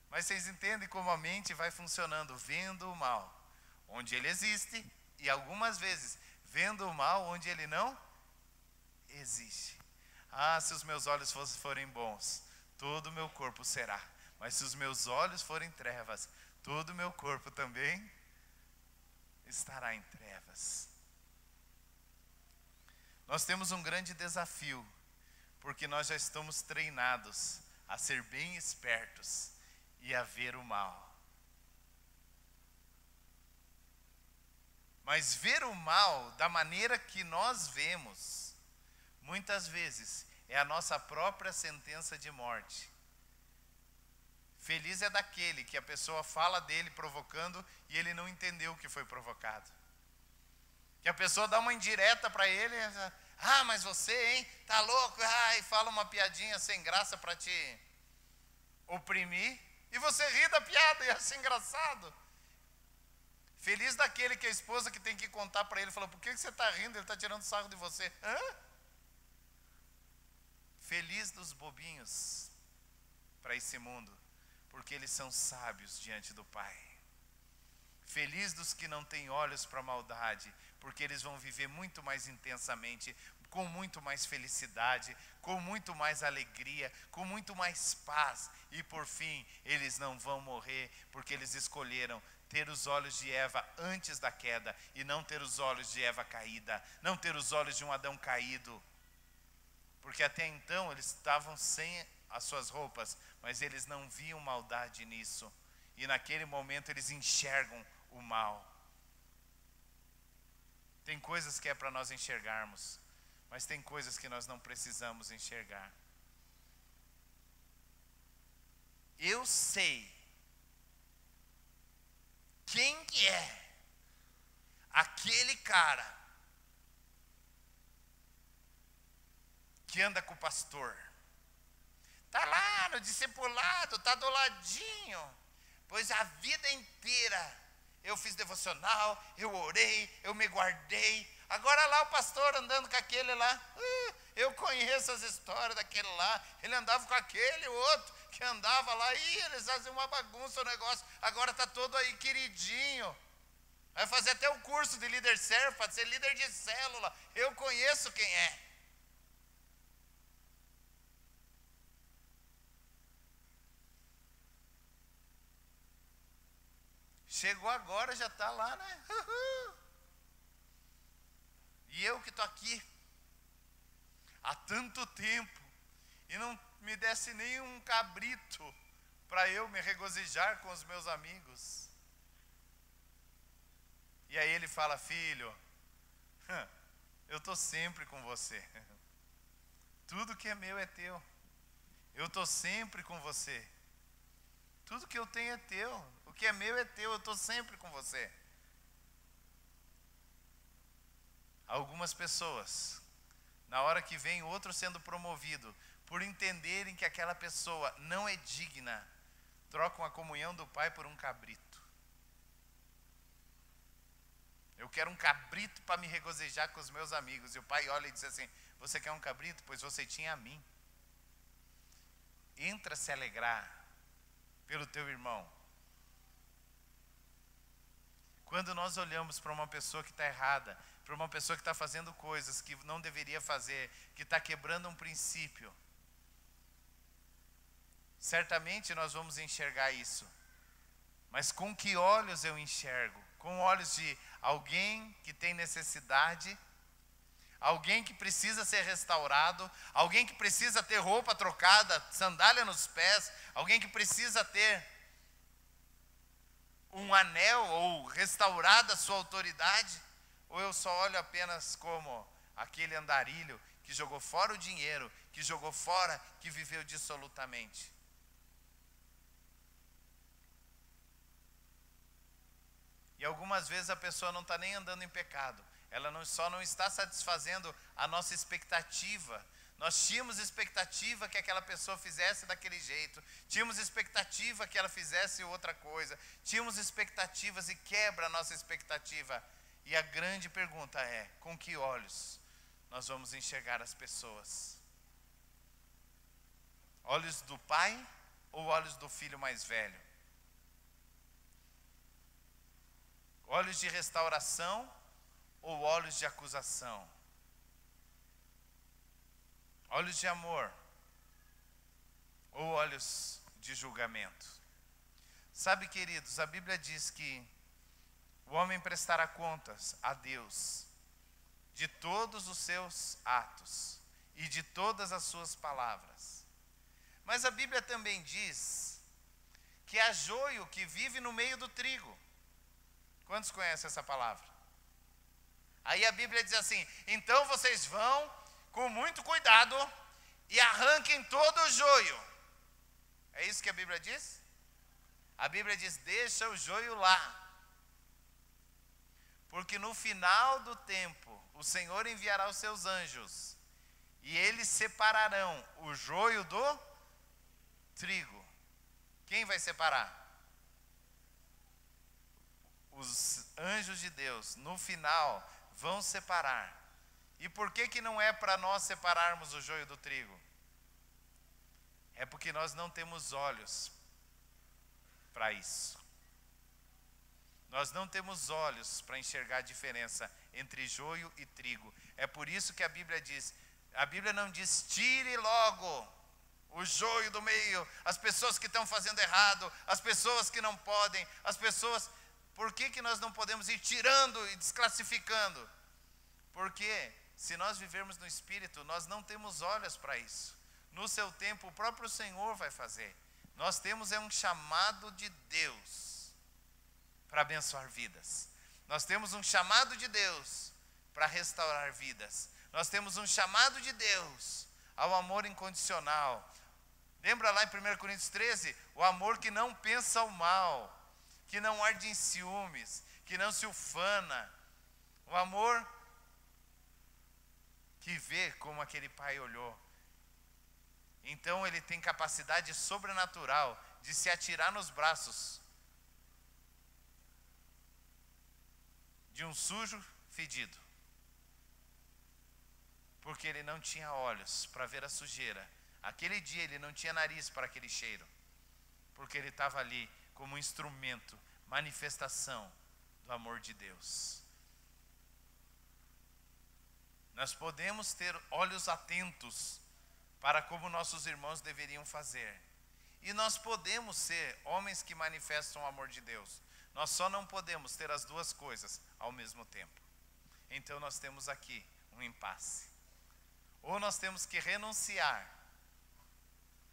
Mas vocês entendem como a mente vai funcionando, vendo o mal onde ele existe e algumas vezes vendo o mal onde ele não existe. Se os meus olhos forem bons, todo o meu corpo será. Mas se os meus olhos forem trevas, todo o meu corpo também estará em trevas. Nós temos um grande desafio, porque nós já estamos treinados a ser bem espertos e a ver o mal. Mas ver o mal da maneira que nós vemos, muitas vezes é a nossa própria sentença de morte. Feliz é daquele que a pessoa fala dele provocando e ele não entendeu o que foi provocado. Que a pessoa dá uma indireta para ele, mas você, hein, tá louco? E fala uma piadinha sem graça para te oprimir, e você ri da piada e acha engraçado. Feliz daquele que a esposa que tem que contar para ele, fala, por que você está rindo? Ele está tirando sarro de você. Feliz dos bobinhos para esse mundo, porque eles são sábios diante do Pai. Feliz dos que não têm olhos para a maldade, porque eles vão viver muito mais intensamente, com muito mais felicidade, com muito mais alegria, com muito mais paz. E por fim, eles não vão morrer, porque eles escolheram ter os olhos de Eva antes da queda, e não ter os olhos de Eva caída, não ter os olhos de um Adão caído. Porque até então eles estavam sem as suas roupas, mas eles não viam maldade nisso. E naquele momento eles enxergam o mal. Tem coisas que é para nós enxergarmos, mas tem coisas que nós não precisamos enxergar. Eu sei quem que é aquele cara que anda com o pastor. Está lá no discipulado, está do ladinho. Pois a vida inteira eu fiz devocional, eu orei, eu me guardei. Agora lá o pastor andando com aquele lá. Eu conheço as histórias daquele lá. Ele andava com aquele outro que andava lá. Eles faziam uma bagunça o negócio. Agora está todo aí queridinho. Vai fazer até o curso de líder servo para ser líder de célula. Eu conheço quem é. Chegou agora, já está lá, né? E eu que estou aqui há tanto tempo e não me desse nem um cabrito para eu me regozijar com os meus amigos. E aí ele fala: filho, eu estou sempre com você. Tudo que é meu é teu. Eu estou sempre com você. Tudo que eu tenho é teu. O que é meu é teu, eu estou sempre com você. Algumas pessoas, na hora que vem outro sendo promovido, por entenderem que aquela pessoa não é digna, trocam a comunhão do Pai por um cabrito. Eu quero um cabrito para me regozijar com os meus amigos. E o Pai olha e diz assim: você quer um cabrito? Pois você tinha a mim. Entra se alegrar pelo teu irmão. Quando nós olhamos para uma pessoa que está errada, para uma pessoa que está fazendo coisas que não deveria fazer, que está quebrando um princípio, certamente nós vamos enxergar isso. Mas com que olhos eu enxergo? Com olhos de alguém que tem necessidade, alguém que precisa ser restaurado, alguém que precisa ter roupa trocada, sandália nos pés, alguém que precisa ter um anel ou restaurada a sua autoridade? Ou eu só olho apenas como aquele andarilho que jogou fora o dinheiro, que jogou fora, que viveu dissolutamente? E algumas vezes a pessoa não está nem andando em pecado, ela só não está satisfazendo a nossa expectativa. Nós tínhamos expectativa que aquela pessoa fizesse daquele jeito, tínhamos expectativa que ela fizesse outra coisa, tínhamos expectativas e quebra a nossa expectativa. E a grande pergunta é: com que olhos nós vamos enxergar as pessoas? Olhos do pai ou olhos do filho mais velho? Olhos de restauração ou olhos de acusação? Olhos de amor ou olhos de julgamento? Sabe, queridos, a Bíblia diz que o homem prestará contas a Deus de todos os seus atos e de todas as suas palavras. Mas a Bíblia também diz que há joio que vive no meio do trigo. Quantos conhecem essa palavra? Aí a Bíblia diz assim: então vocês vão com muito cuidado e arranquem todo o joio. É isso que a Bíblia diz? A Bíblia diz: deixa o joio lá, porque no final do tempo o Senhor enviará os seus anjos e eles separarão o joio do trigo. Quem vai separar? Os anjos de Deus, no final, vão separar. E por que não é para nós separarmos o joio do trigo? É porque nós não temos olhos para isso. Nós não temos olhos para enxergar a diferença entre joio e trigo. É por isso que a Bíblia diz, a Bíblia não diz tire logo o joio do meio, as pessoas que estão fazendo errado, as pessoas que não podem, as pessoas... Por que nós não podemos ir tirando e desclassificando? Porque se nós vivermos no Espírito, nós não temos olhos para isso. No seu tempo, o próprio Senhor vai fazer. Nós temos um chamado de Deus para abençoar vidas. Nós temos um chamado de Deus para restaurar vidas. Nós temos um chamado de Deus ao amor incondicional. Lembra lá em 1 Coríntios 13? O amor que não pensa o mal, que não arde em ciúmes, que não se ufana. O amor que vê como aquele pai olhou. Então ele tem capacidade sobrenatural de se atirar nos braços de um sujo fedido. Porque ele não tinha olhos para ver a sujeira. Aquele dia ele não tinha nariz para aquele cheiro. Porque ele estava ali como instrumento, manifestação do amor de Deus. Nós podemos ter olhos atentos para como nossos irmãos deveriam fazer. E nós podemos ser homens que manifestam o amor de Deus. Nós só não podemos ter as duas coisas ao mesmo tempo. Então nós temos aqui um impasse. Ou nós temos que renunciar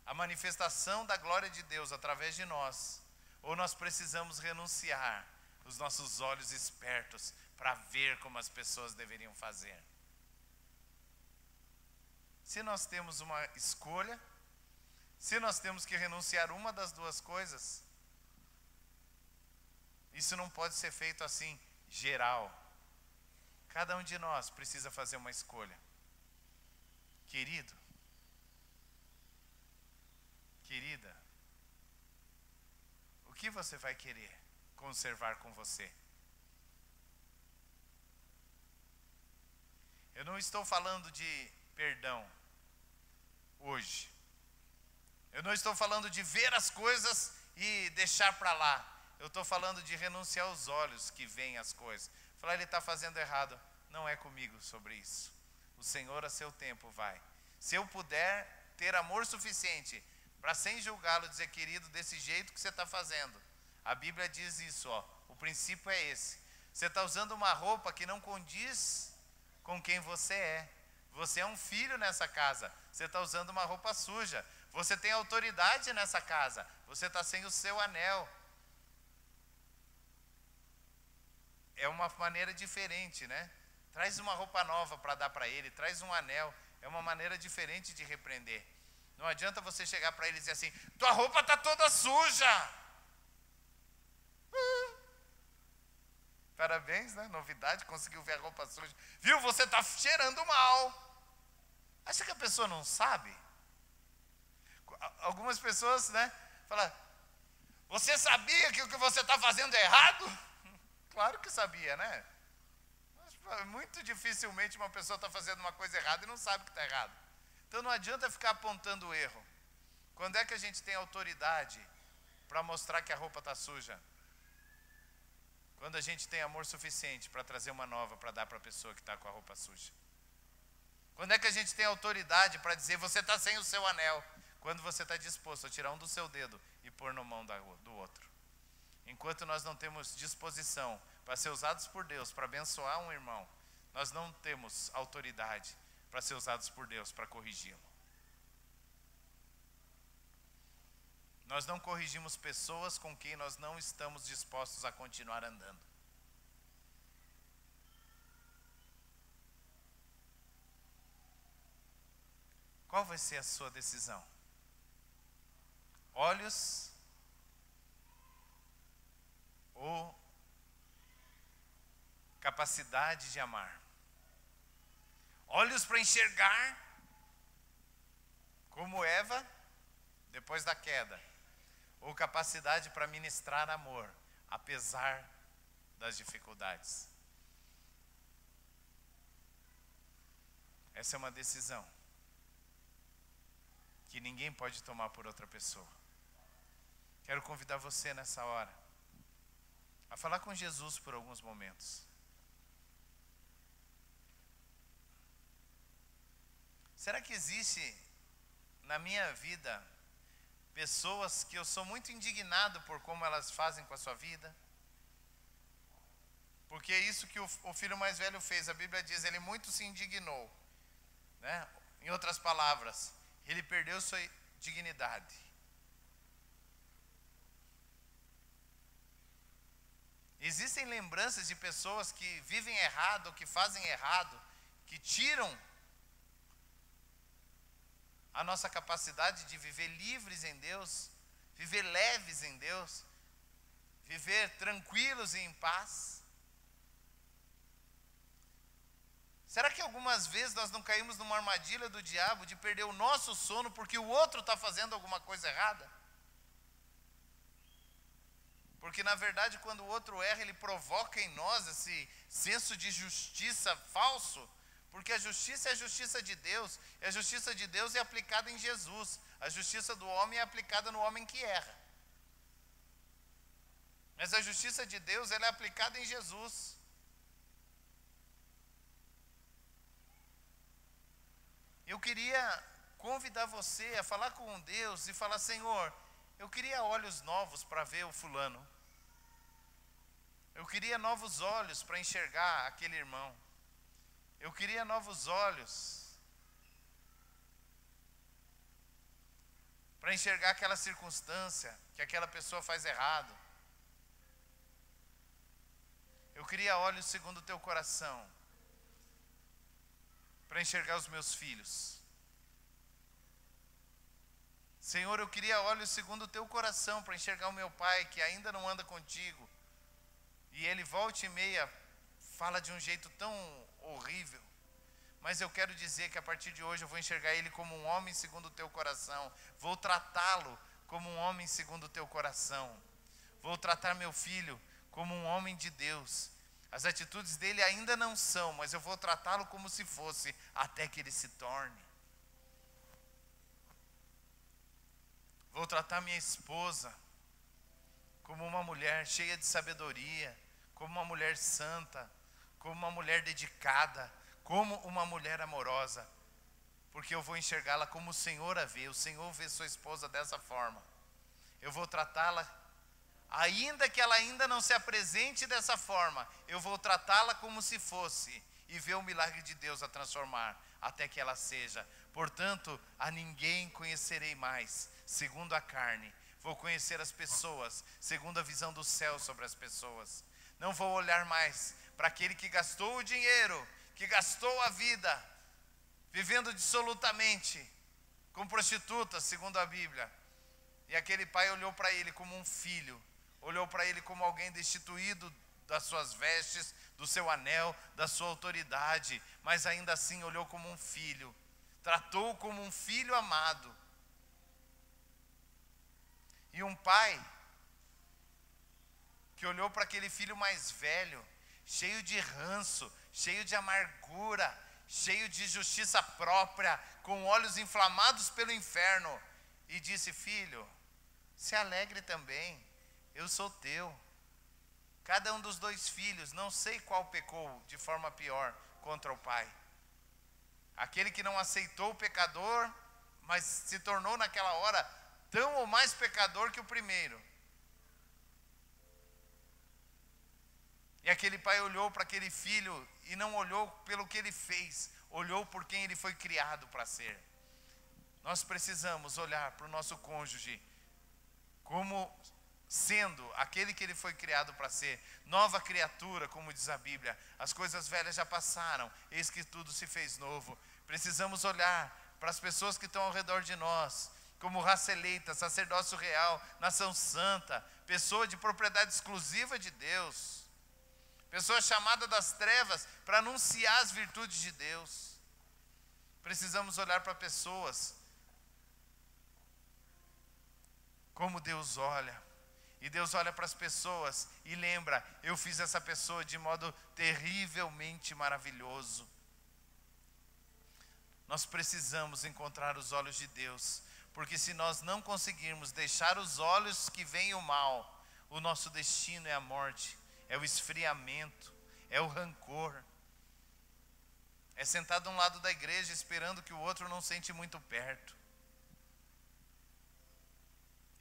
à manifestação da glória de Deus através de nós, ou nós precisamos renunciar os nossos olhos espertos para ver como as pessoas deveriam fazer. Se nós temos uma escolha, se nós temos que renunciar uma das duas coisas, isso não pode ser feito assim, geral. Cada um de nós precisa fazer uma escolha. Querido, querida, o que você vai querer conservar com você? Eu não estou falando de perdão hoje. Eu não estou falando de ver as coisas e deixar para lá. Eu estou falando de renunciar aos olhos que veem as coisas. Falar, ele está fazendo errado. Não é comigo sobre isso. O Senhor a seu tempo vai. Se eu puder ter amor suficiente para sem julgá-lo dizer, querido, desse jeito que você está fazendo. A Bíblia diz isso, ó. O princípio é esse. Você está usando uma roupa que não condiz com quem você é. Você é um filho nessa casa. Você está usando uma roupa suja. Você tem autoridade nessa casa. Você está sem o seu anel. É uma maneira diferente, né? Traz uma roupa nova para dar para ele. Traz um anel. É uma maneira diferente de repreender. Não adianta você chegar para ele e dizer assim, tua roupa está toda suja. Parabéns, né? Novidade, conseguiu ver a roupa suja. Viu, você está cheirando mal. Acha que a pessoa não sabe? Algumas pessoas, né? Falam, você sabia que o que você está fazendo é errado? Claro que sabia, né? Mas, muito dificilmente uma pessoa está fazendo uma coisa errada e não sabe que está errado. Então não adianta ficar apontando o erro. Quando é que a gente tem autoridade para mostrar que a roupa está suja? Quando a gente tem amor suficiente para trazer uma nova para dar para a pessoa que está com a roupa suja. Quando é que a gente tem autoridade para dizer, você está sem o seu anel? Quando você está disposto a tirar um do seu dedo e pôr na mão do outro. Enquanto nós não temos disposição para ser usados por Deus, para abençoar um irmão, nós não temos autoridade para ser usados por Deus para corrigi-lo. Nós não corrigimos pessoas com quem nós não estamos dispostos a continuar andando. Qual vai ser a sua decisão? Olhos ou capacidade de amar? Olhos para enxergar, como Eva, depois da queda. Ou capacidade para ministrar amor, apesar das dificuldades. Essa é uma decisão que ninguém pode tomar por outra pessoa. Quero convidar você nessa hora a falar com Jesus por alguns momentos. Será que existe na minha vida pessoas que eu sou muito indignado por como elas fazem com a sua vida? Porque é isso que o filho mais velho fez. A Bíblia diz, ele muito se indignou, né? Em outras palavras, ele perdeu sua dignidade. Existem lembranças de pessoas que vivem errado, que fazem errado, que tiram a nossa capacidade de viver livres em Deus, viver leves em Deus, viver tranquilos e em paz. Será que algumas vezes nós não caímos numa armadilha do diabo de perder o nosso sono porque o outro está fazendo alguma coisa errada? Porque na verdade quando o outro erra, ele provoca em nós esse senso de justiça falso, porque a justiça é a justiça de Deus, e a justiça de Deus é aplicada em Jesus, a justiça do homem é aplicada no homem que erra. Mas a justiça de Deus, ela é aplicada em Jesus. Eu queria convidar você a falar com Deus e falar, Senhor, eu queria olhos novos para ver o fulano. Eu queria novos olhos para enxergar aquele irmão. Eu queria novos olhos para enxergar aquela circunstância que aquela pessoa faz errado. Eu queria olhos segundo o teu coração para enxergar os meus filhos. Senhor, eu queria olhos segundo o teu coração para enxergar o meu pai que ainda não anda contigo. E ele volta e meia fala de um jeito tão horrível. Mas eu quero dizer que a partir de hoje eu vou enxergar ele como um homem segundo o teu coração. Vou tratá-lo como um homem segundo o teu coração. Vou tratar meu filho como um homem de Deus. As atitudes dele ainda não são, mas eu vou tratá-lo como se fosse, até que ele se torne. Vou tratar minha esposa como uma mulher cheia de sabedoria, como uma mulher santa, como uma mulher dedicada, como uma mulher amorosa, porque eu vou enxergá-la como o Senhor a vê. O Senhor vê sua esposa dessa forma. Eu vou tratá-la, ainda que ela ainda não se apresente dessa forma, eu vou tratá-la como se fosse, e ver o milagre de Deus a transformar, até que ela seja. Portanto, a ninguém conhecerei mais, segundo a carne. Vou conhecer as pessoas, segundo a visão do céu sobre as pessoas. Não vou olhar mais para aquele que gastou o dinheiro, que gastou a vida, vivendo dissolutamente, com prostitutas, segundo a Bíblia. E aquele pai olhou para ele como um filho, olhou para ele como alguém destituído das suas vestes, do seu anel, da sua autoridade, mas ainda assim olhou como um filho, tratou-o como um filho amado. E um pai que olhou para aquele filho mais velho, cheio de ranço, cheio de amargura, cheio de justiça própria, com olhos inflamados pelo inferno, e disse: filho, se alegre também, eu sou teu. Cada um dos dois filhos, não sei qual pecou de forma pior contra o pai. Aquele que não aceitou o pecador, mas se tornou naquela hora tão ou mais pecador que o primeiro. E aquele pai olhou para aquele filho e não olhou pelo que ele fez, olhou por quem ele foi criado para ser. Nós precisamos olhar para o nosso cônjuge como sendo aquele que ele foi criado para ser, nova criatura, como diz a Bíblia. As coisas velhas já passaram, eis que tudo se fez novo. Precisamos olhar para as pessoas que estão ao redor de nós, como raça eleita, sacerdócio real, nação santa, pessoa de propriedade exclusiva de Deus, pessoa chamada das trevas para anunciar as virtudes de Deus. Precisamos olhar para pessoas como Deus olha. E Deus olha para as pessoas e lembra: eu fiz essa pessoa de modo terrivelmente maravilhoso. Nós precisamos encontrar os olhos de Deus, porque se nós não conseguirmos deixar os olhos que veem o mal, o nosso destino é a morte, é o esfriamento, é o rancor. É sentar de um lado da igreja esperando que o outro não sente muito perto.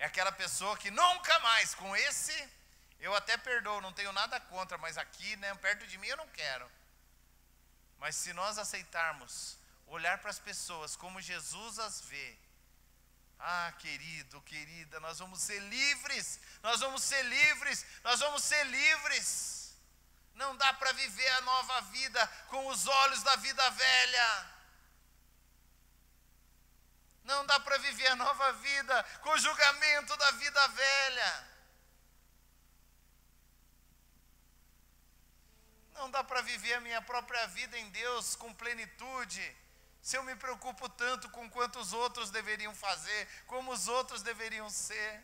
É aquela pessoa que nunca mais, com esse Eu até perdoo, não tenho nada contra, mas aqui, né, perto de mim eu não quero. Mas se nós aceitarmos olhar para as pessoas como Jesus as vê, querido, querida, nós vamos ser livres, nós vamos ser livres, nós vamos ser livres. Não dá para viver a nova vida com os olhos da vida velha. Não dá para viver a nova vida com o julgamento da vida velha. Não dá para viver a minha própria vida em Deus com plenitude, se eu me preocupo tanto com quanto os outros deveriam fazer, como os outros deveriam ser.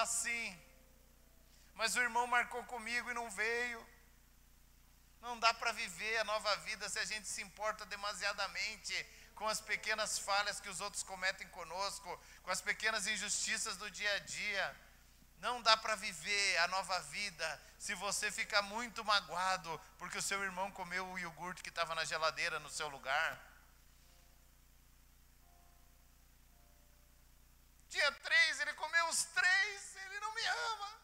Sim, mas o irmão marcou comigo e não veio. Não dá para viver a nova vida se a gente se importa demasiadamente com as pequenas falhas que os outros cometem conosco, com as pequenas injustiças do dia a dia. Não dá para viver a nova vida se você fica muito magoado porque o seu irmão comeu o iogurte que estava na geladeira no seu lugar. Dia 3, ele comeu os 3, ele não me ama.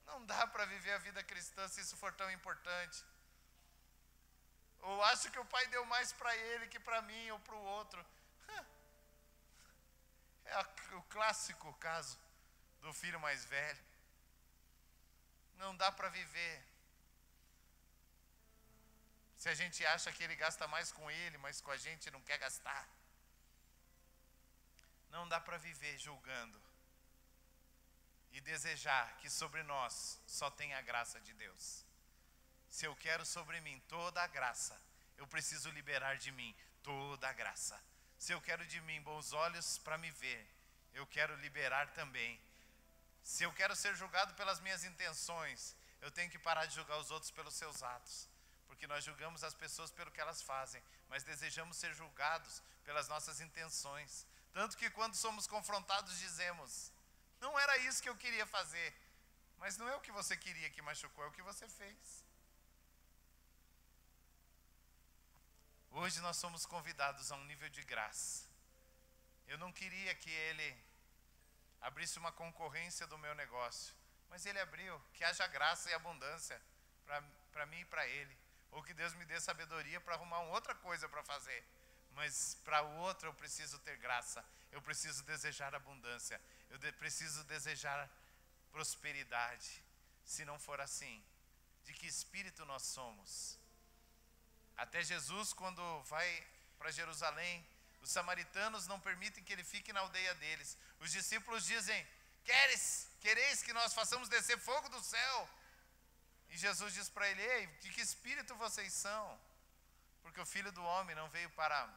Não dá para viver a vida cristã se isso for tão importante. Ou acho que o pai deu mais para ele que para mim ou para o outro. É o clássico caso do filho mais velho. Não dá para viver se a gente acha que ele gasta mais com ele, mas com a gente não quer gastar. Não dá para viver julgando e desejar que sobre nós só tenha a graça de Deus. Se eu quero sobre mim toda a graça, eu preciso liberar de mim toda a graça. Se eu quero de mim bons olhos para me ver, eu quero liberar também. Se eu quero ser julgado pelas minhas intenções, eu tenho que parar de julgar os outros pelos seus atos. Porque nós julgamos as pessoas pelo que elas fazem, mas desejamos ser julgados pelas nossas intenções. Tanto que quando somos confrontados dizemos, não era isso que eu queria fazer. Mas não é o que você queria que machucou, é o que você fez. Hoje nós somos convidados a um nível de graça. Eu não queria que ele abrisse uma concorrência do meu negócio, mas ele abriu. Que haja graça e abundância para mim e para ele. Ou que Deus me dê sabedoria para arrumar uma outra coisa para fazer. Mas para o outro eu preciso ter graça. Eu preciso desejar abundância. Eu preciso desejar prosperidade. Se não for assim, de que espírito nós somos? Até Jesus, quando vai para Jerusalém, os samaritanos não permitem que ele fique na aldeia deles. Os discípulos dizem, quereis que nós façamos descer fogo do céu? E Jesus diz para ele, ei, de que espírito vocês são? Porque o Filho do Homem não veio para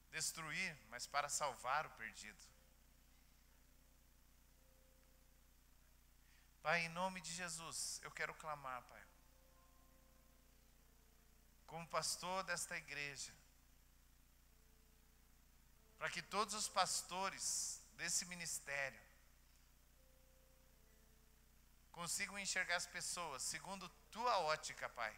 destruir, mas para salvar o perdido. Pai, em nome de Jesus, eu quero clamar, Pai. Como pastor desta igreja, para que todos os pastores desse ministério consigam enxergar as pessoas segundo tua ótica, Pai.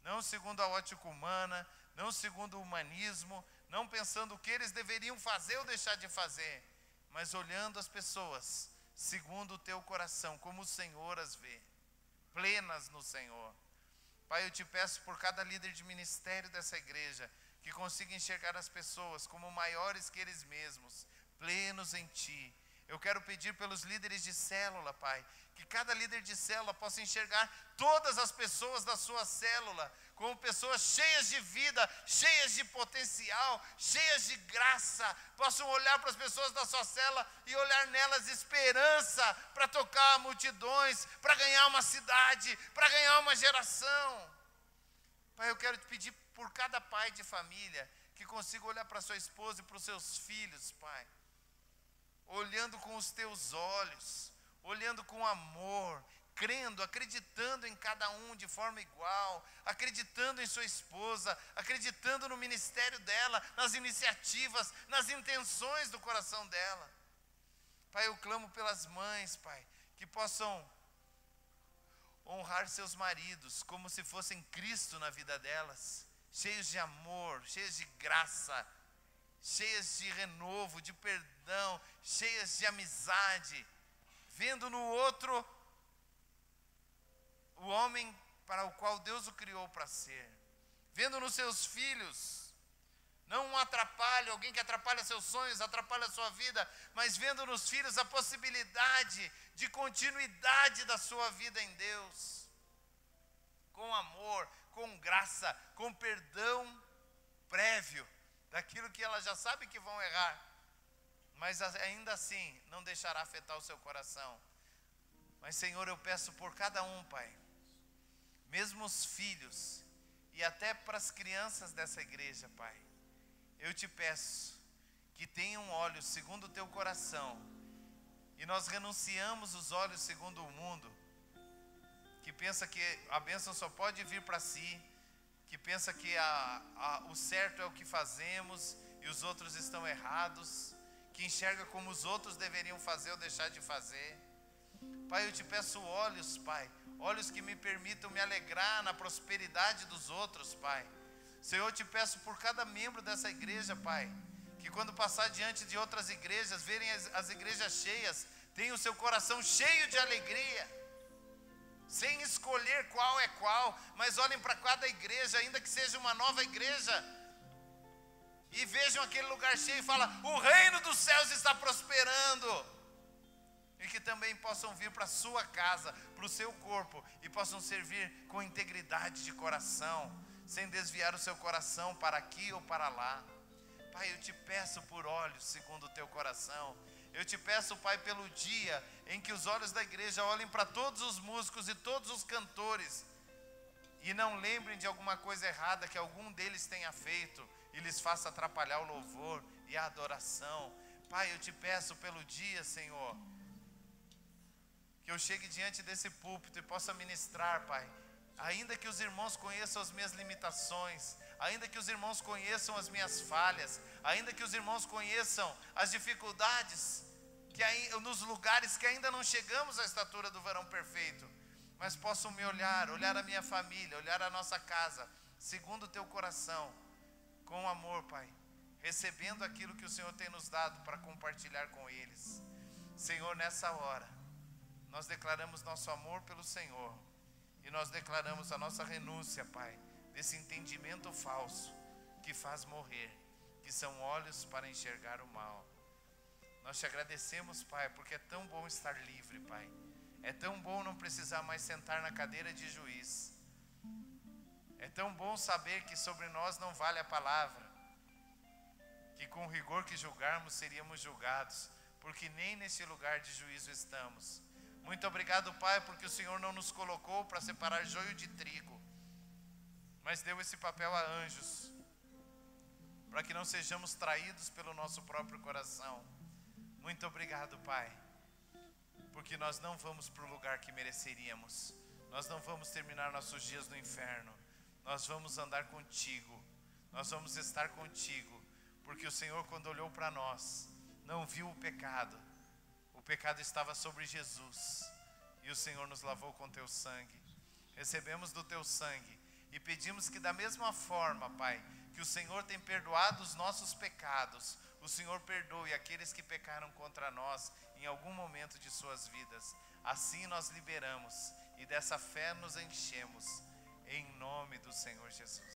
Não segundo a ótica humana, não segundo o humanismo, não pensando o que eles deveriam fazer ou deixar de fazer, mas olhando as pessoas segundo o teu coração, como o Senhor as vê, plenas no Senhor. Pai, eu te peço por cada líder de ministério dessa igreja, que consiga enxergar as pessoas como maiores que eles mesmos, plenos em Ti. Eu quero pedir pelos líderes de célula, Pai, que cada líder de célula possa enxergar todas as pessoas da sua célula como pessoas cheias de vida, cheias de potencial, cheias de graça, possam olhar para as pessoas da sua célula e olhar nelas esperança para tocar multidões, para ganhar uma cidade, para ganhar uma geração. Pai, eu quero te pedir por cada pai de família que consiga olhar para sua esposa e para os seus filhos, Pai, olhando com os teus olhos, olhando com amor, crendo, acreditando em cada um de forma igual, acreditando em sua esposa, acreditando no ministério dela, nas iniciativas, nas intenções do coração dela. Pai, eu clamo pelas mães, Pai, que possam honrar seus maridos como se fossem Cristo na vida delas, cheios de amor, cheios de graça, cheias de renovo, de perdão, cheias de amizade, vendo no outro o homem para o qual Deus o criou para ser, vendo nos seus filhos, não um atrapalho, alguém que atrapalha seus sonhos, atrapalha a sua vida, mas vendo nos filhos a possibilidade de continuidade da sua vida em Deus, com amor, com graça, com perdão prévio, daquilo que ela já sabe que vão errar, mas ainda assim não deixará afetar o seu coração. Mas Senhor, eu peço por cada um, Pai, mesmo os filhos e até para as crianças dessa igreja, Pai, eu te peço que tenham olhos segundo o teu coração, e nós renunciamos os olhos segundo o mundo, que pensa que a bênção só pode vir para si, que pensa que o certo é o que fazemos e os outros estão errados, que enxerga como os outros deveriam fazer ou deixar de fazer. Pai, eu te peço olhos, Pai, olhos que me permitam me alegrar na prosperidade dos outros, Pai. Senhor, eu te peço por cada membro dessa igreja, Pai, que quando passar diante de outras igrejas, verem as igrejas cheias, tenham o seu coração cheio de alegria, sem escolher qual é qual, mas olhem para cada igreja, ainda que seja uma nova igreja, e vejam aquele lugar cheio e falem: o reino dos céus está prosperando. E que também possam vir para a sua casa, para o seu corpo, e possam servir com integridade de coração, sem desviar o seu coração para aqui ou para lá. Pai, eu te peço por olhos segundo o teu coração. Eu te peço, Pai, pelo dia em que os olhos da igreja olhem para todos os músicos e todos os cantores, e não lembrem de alguma coisa errada que algum deles tenha feito e lhes faça atrapalhar o louvor e a adoração. Pai, eu te peço pelo dia, Senhor, que eu chegue diante desse púlpito e possa ministrar, Pai, ainda que os irmãos conheçam as minhas limitações, ainda que os irmãos conheçam as minhas falhas, ainda que os irmãos conheçam as dificuldades, nos lugares que ainda não chegamos à estatura do varão perfeito, mas possam me olhar a minha família, olhar a nossa casa, segundo o teu coração, com amor, Pai, recebendo aquilo que o Senhor tem nos dado para compartilhar com eles. Senhor, nessa hora, nós declaramos nosso amor pelo Senhor, e nós declaramos a nossa renúncia, Pai, desse entendimento falso que faz morrer, que são olhos para enxergar o mal. Nós te agradecemos, Pai, porque é tão bom estar livre, Pai. É tão bom não precisar mais sentar na cadeira de juiz. É tão bom saber que sobre nós não vale a palavra, que com o rigor que julgarmos seríamos julgados, porque nem nesse lugar de juízo estamos. Muito obrigado, Pai, porque o Senhor não nos colocou para separar joio de trigo, mas deu esse papel a anjos, para que não sejamos traídos pelo nosso próprio coração. Muito obrigado, Pai, porque nós não vamos para o lugar que mereceríamos, nós não vamos terminar nossos dias no inferno, nós vamos andar contigo, nós vamos estar contigo, porque o Senhor, quando olhou para nós, não viu o pecado estava sobre Jesus, e o Senhor nos lavou com teu sangue. Recebemos do teu sangue e pedimos que da mesma forma, Pai, que o Senhor tem perdoado os nossos pecados, o Senhor perdoe aqueles que pecaram contra nós em algum momento de suas vidas. Assim nós liberamos e dessa fé nos enchemos, em nome do Senhor Jesus.